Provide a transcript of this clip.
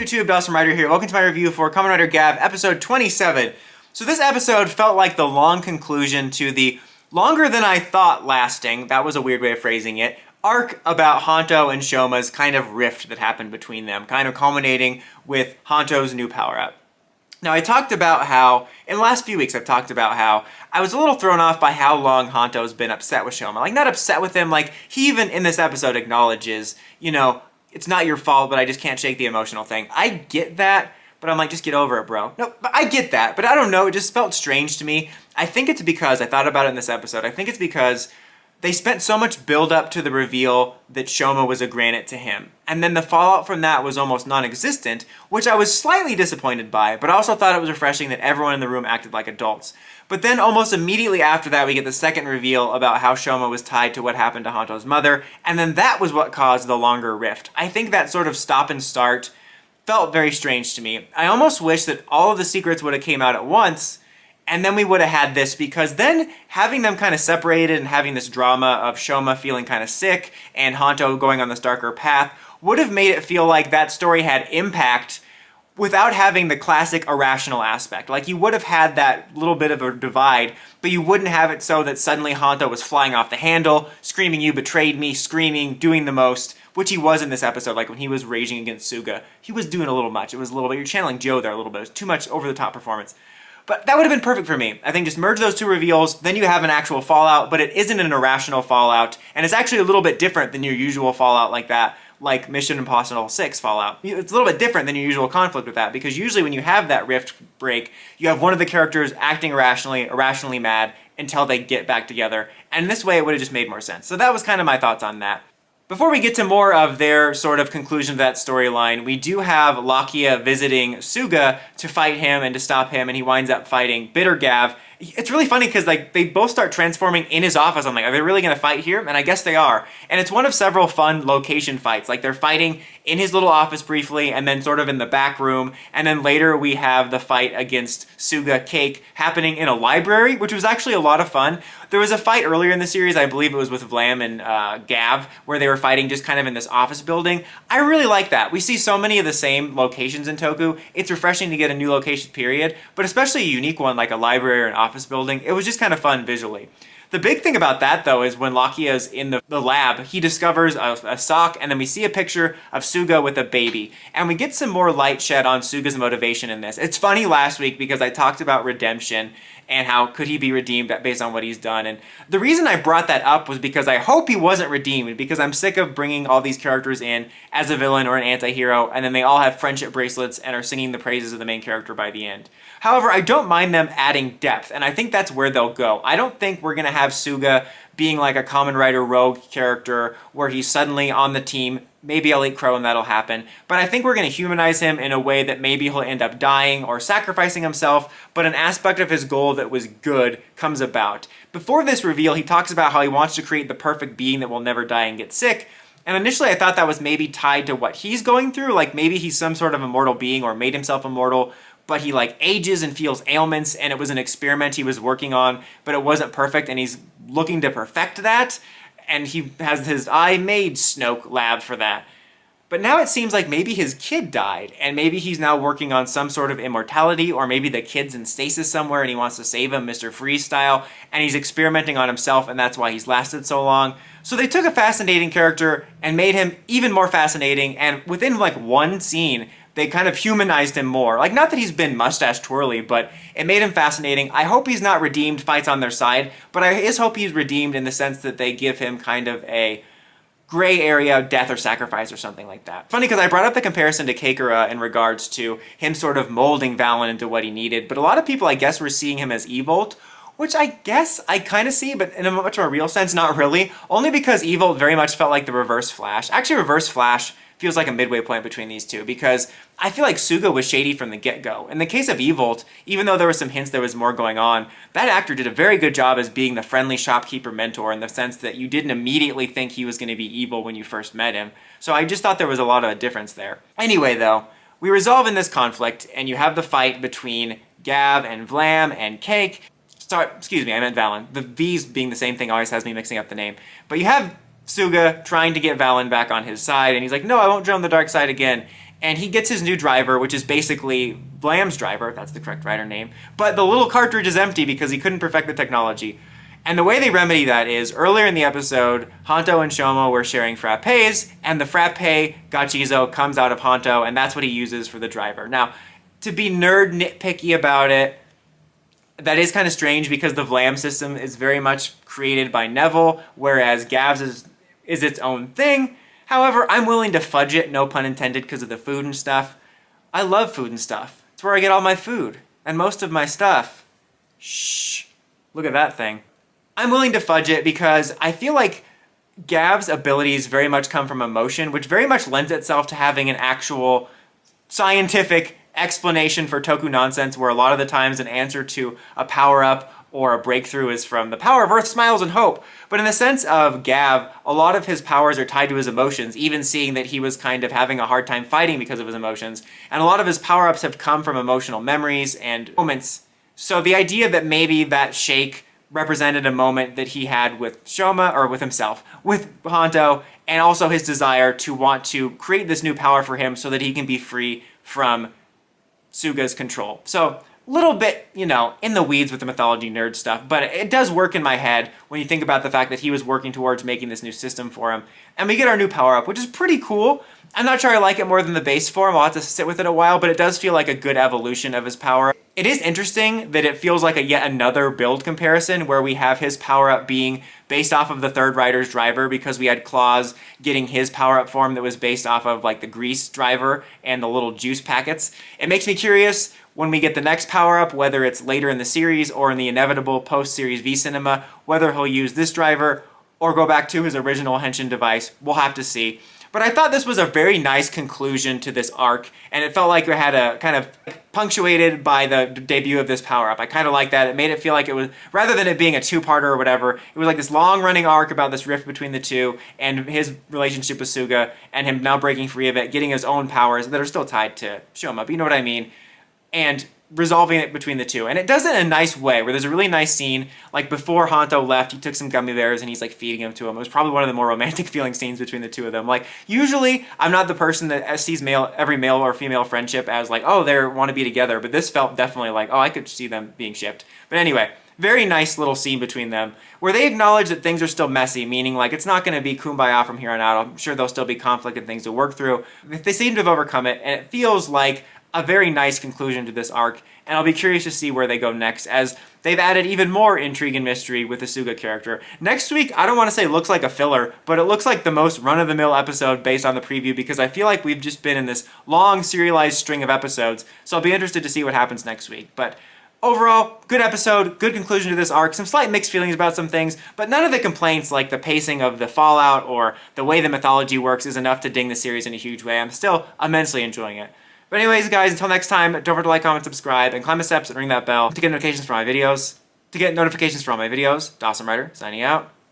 YouTube? Dawson Rider here. Welcome to my review for Kamen Rider Gavv, episode 27. So this episode felt like the long conclusion to the longer than I thought lasting, that was a weird way of phrasing it, arc about Hanto and Shouma's kind of rift that happened between them, kind of culminating with Hanto's new power-up. Now I talked about how, in the last few weeks I've talked about how I was a little thrown off by how long Hanto's been upset with Shouma. Like, not upset with him, like, he even in this episode acknowledges, you know, it's not your fault, but I just can't shake the emotional thing. I get that, but I'm like, just get over it, bro. No, but I get that, but I don't know, it just felt strange to me. I think it's because, I thought about it in this episode, I think it's because they spent so much build up to the reveal that Shouma was a granite to him. And then the fallout from that was almost non-existent, which I was slightly disappointed by, but I also thought it was refreshing that everyone in the room acted like adults. But then almost immediately after that, we get the second reveal about how Shouma was tied to what happened to Hanto's mother, and then that was what caused the longer rift. I think that sort of stop and start felt very strange to me. I almost wish that all of the secrets would have came out at once, and then we would have had this, because then having them kind of separated and having this drama of Shouma feeling kind of sick and Hanto going on this darker path would have made it feel like that story had impact without having the classic irrational aspect. Like, you would have had that little bit of a divide, but you wouldn't have it so that suddenly Hanto was flying off the handle, screaming, "You betrayed me," screaming, doing the most, which he was in this episode. Like, when he was raging against Suga, he was doing a little much. It was a little bit, you're channeling Joe there a little bit. It was too much over-the-top performance. But that would have been perfect for me. I think just merge those two reveals, then you have an actual fallout, but it isn't an irrational fallout, and it's actually a little bit different than your usual fallout like that, like Mission Impossible 6 fallout. It's a little bit different than your usual conflict with that, because usually when you have that rift break, you have one of the characters acting irrationally mad, until they get back together, and this way it would have just made more sense. So that was kind of my thoughts on that. Before we get to more of their sort of conclusion to that storyline, we do have Lakia visiting Suga to fight him and to stop him, and he winds up fighting Bitter Gavv. It's really funny because, like, they both start transforming in his office. I'm like, are they really going to fight here? And I guess they are. And it's one of several fun location fights. Like, they're fighting in his little office briefly, and then sort of in the back room, and then later we have the fight against Suga Cake happening in a library, which was actually a lot of fun. There was a fight earlier in the series, I believe it was with Valane and Gavv, where they were fighting just kind of in this office building. I really like that. We see so many of the same locations in Toku. It's refreshing to get a new location, period, but especially a unique one like a library or an office building. It was just kind of fun visually. The big thing about that, though, is when Lakia's in the lab, he discovers a sock, and then we see a picture of Suga with a baby. And we get some more light shed on Suga's motivation in this. It's funny last week because I talked about redemption and how could he be redeemed based on what he's done. And the reason I brought that up was because I hope he wasn't redeemed, because I'm sick of bringing all these characters in as a villain or an anti-hero, and then they all have friendship bracelets and are singing the praises of the main character by the end. However, I don't mind them adding depth, and I think that's where they'll go. I don't think we're going to have Suga being like a Kamen Rider rogue character where he's suddenly on the team. Maybe I'll eat crow and that'll happen. But I think we're going to humanize him in a way that maybe he'll end up dying or sacrificing himself, but an aspect of his goal that was good comes about. Before this reveal, he talks about how he wants to create the perfect being that will never die and get sick. And initially I thought that was maybe tied to what he's going through, like maybe he's some sort of immortal being or made himself immortal, but he like ages and feels ailments, and it was an experiment he was working on, but it wasn't perfect, and he's looking to perfect that, and he has his I-Made Snoke lab for that. But now it seems like maybe his kid died, and maybe he's now working on some sort of immortality, or maybe the kid's in stasis somewhere and he wants to save him, Mr. Freeze style, and he's experimenting on himself, and that's why he's lasted so long. So they took a fascinating character and made him even more fascinating, and within like one scene, they kind of humanized him more. Like, not that he's been mustache twirly, but it made him fascinating. I hope he's not redeemed, fights on their side, but I just hope he's redeemed in the sense that they give him kind of a gray area death or sacrifice or something like that. Funny because I brought up the comparison to Kakura in regards to him sort of molding Valane into what he needed, but a lot of people I guess were seeing him as Evolt, which I guess I kind of see, but in a much more real sense, not really. Only because Evolt very much felt like the Reverse Flash. Actually, Reverse Flash feels like a midway point between these two, because I feel like Suga was shady from the get-go. In the case of Evolt, even though there were some hints there was more going on, that actor did a very good job as being the friendly shopkeeper mentor, in the sense that you didn't immediately think he was going to be evil when you first met him. So I just thought there was a lot of a difference there. Anyway, though, we resolve in this conflict, and you have the fight between Gavv and Vlam and Cake. Sorry, excuse me, I meant Valane. The V's being the same thing always has me mixing up the name. But you have Suga trying to get Valane back on his side, and he's like, no, I won't join the dark side again. and he gets his new driver, which is basically Vlam's driver, if that's the correct rider name, but the little cartridge is empty because he couldn't perfect the technology. And the way they remedy that is, earlier in the episode, Hanto and Shouma were sharing frappes, and the frappe gachizo comes out of Hanto, and that's what he uses for the driver. Now, to be nerd nitpicky about it, that is kind of strange because the Vlam system is very much created by Neville, whereas Gavv's is its own thing. However, I'm willing to fudge it, no pun intended, because of the food and stuff. I love food and stuff. It's where I get all my food, and most of my stuff. Shh, look at that thing. I'm willing to fudge it because I feel like Gavv's abilities very much come from emotion, which very much lends itself to having an actual scientific explanation for toku nonsense, where a lot of the times an answer to a power-up or a breakthrough is from the power of Earth, smiles, and hope. But in the sense of Gavv, a lot of his powers are tied to his emotions, even seeing that he was kind of having a hard time fighting because of his emotions. And a lot of his power-ups have come from emotional memories and moments. So the idea that maybe that shake represented a moment that he had with Shouma, or with himself, with Hanto, and also his desire to want to create this new power for him so that he can be free from Suga's control. So, a little bit, you know, in the weeds with the mythology nerd stuff, but it does work in my head when you think about the fact that he was working towards making this new system for him. And we get our new power-up, which is pretty cool. I'm not sure I like it more than the base form. I'll have to sit with it a while, but it does feel like a good evolution of his power. It is interesting that it feels like a yet another build comparison where we have his power-up being based off of the third rider's driver, because we had Claus getting his power-up form that was based off of like the grease driver and the little juice packets. It makes me curious when we get the next power-up, whether it's later in the series or in the inevitable post-series V cinema, whether he'll use this driver or go back to his original Henshin device. We'll have to see. But I thought this was a very nice conclusion to this arc, and it felt like it had a kind of punctuated by the debut of this power-up. I kind of like that. It made it feel like it was, rather than it being a two-parter or whatever, it was like this long-running arc about this rift between the two and his relationship with Suga, and him now breaking free of it, getting his own powers that are still tied to Shouma, but you know what I mean, and resolving it between the two. And it does it in a nice way, where there's a really nice scene, like before Hanto left, he took some gummy bears and he's like feeding them to him. It was probably one of the more romantic feeling scenes between the two of them. Like, usually I'm not the person that sees every male or female friendship as like, oh, they want to be together, but this felt definitely like, oh, I could see them being shipped. But anyway, very nice little scene between them, where they acknowledge that things are still messy, meaning like it's not going to be kumbaya from here on out. I'm sure there'll still be conflict and things to work through. They seem to have overcome it, and it feels like a very nice conclusion to this arc, and I'll be curious to see where they go next, as they've added even more intrigue and mystery with the Suga character. Next week, I don't want to say looks like a filler, but it looks like the most run-of-the-mill episode based on the preview, because I feel like we've just been in this long serialized string of episodes, so I'll be interested to see what happens next week. But overall, good episode, good conclusion to this arc, some slight mixed feelings about some things, but none of the complaints like the pacing of the fallout or the way the mythology works is enough to ding the series in a huge way. I'm still immensely enjoying it. But anyways, guys, until next time, don't forget to like, comment, subscribe, and climb the steps and ring that bell to get notifications for my videos. Dawson Rider, signing out.